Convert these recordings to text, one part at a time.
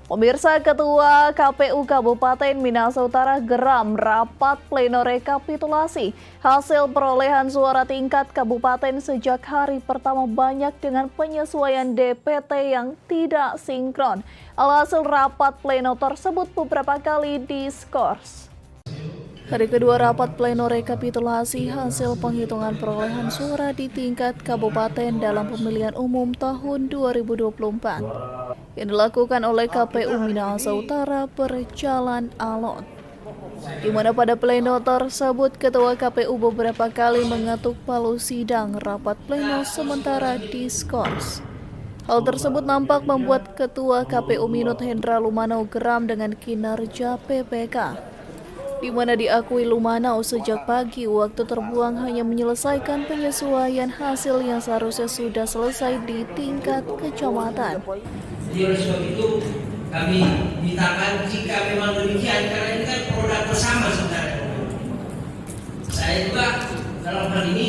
Pemirsa, Ketua KPU Kabupaten Minahasa Utara geram rapat pleno rekapitulasi hasil perolehan suara tingkat kabupaten sejak hari pertama banyak dengan penyesuaian DPT yang tidak sinkron. Alhasil rapat pleno tersebut beberapa kali diskors. Hari kedua rapat pleno rekapitulasi hasil penghitungan perolehan suara di tingkat kabupaten dalam pemilihan umum tahun 2024 yang dilakukan oleh KPU Minahasa Utara berjalan alot. Di mana pada pleno tersebut Ketua KPU beberapa kali mengetuk palu sidang rapat pleno sementara diskors. Hal tersebut nampak membuat Ketua KPU Minut Hendra Lumanau geram dengan kinerja PPK. Di mana diakui Lumanau sejak pagi waktu terbuang hanya menyelesaikan penyesuaian hasil yang seharusnya sudah selesai di tingkat kecamatan. Jadi oleh sebab itu kami mintakan jika memang demikian, karena ini kan produk bersama sebenarnya. Saya juga dalam hal ini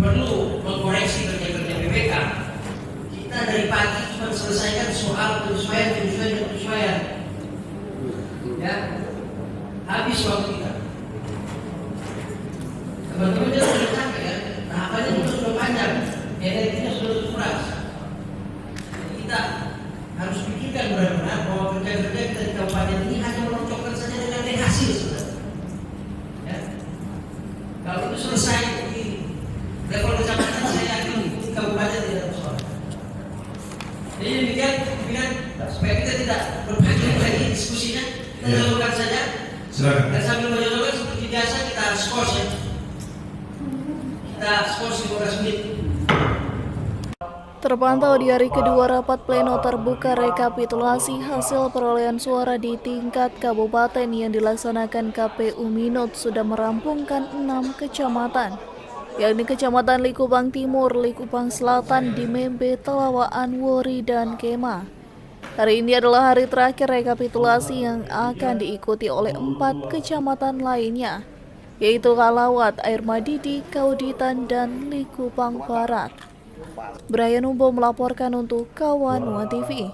perlu mengkoreksi kerja-kerja BPK. Kita dari pagi cuma selesaikan soal penyesuaian. Ya, habis waktu kita. Teman-teman dia sudah capek kan? Tahapannya juga sudah panjang, energinya sudah kuras. Jadi kita harus pikirkan benar-benar bahwa kerja-kerja kita di kabupaten ini hanya meroncokkan saja dengan hasil sebenarnya. Ya. Kalau itu selesai di level kecamatan, saya yakin di kabupaten tidak bersoal. Jadi demikian, supaya kita tidak berpanjang lagi diskusinya. Kita lakukan saja. Silakan. Dan sambil mencoba seperti biasa kita skors ya. Kita skors 15 menit. Terpantau di hari kedua rapat pleno terbuka rekapitulasi hasil perolehan suara di tingkat kabupaten yang dilaksanakan KPU Minut sudah merampungkan 6 kecamatan, yakni Kecamatan Likupang Timur, Likupang Selatan, Dimembe, Telawaan, Wori, dan Kema. Hari ini adalah hari terakhir rekapitulasi yang akan diikuti oleh 4 kecamatan lainnya, yaitu Kalawat, Air Madidi, Kauditan, dan Likupang Barat. Brian Umbo melaporkan untuk Kawan One TV.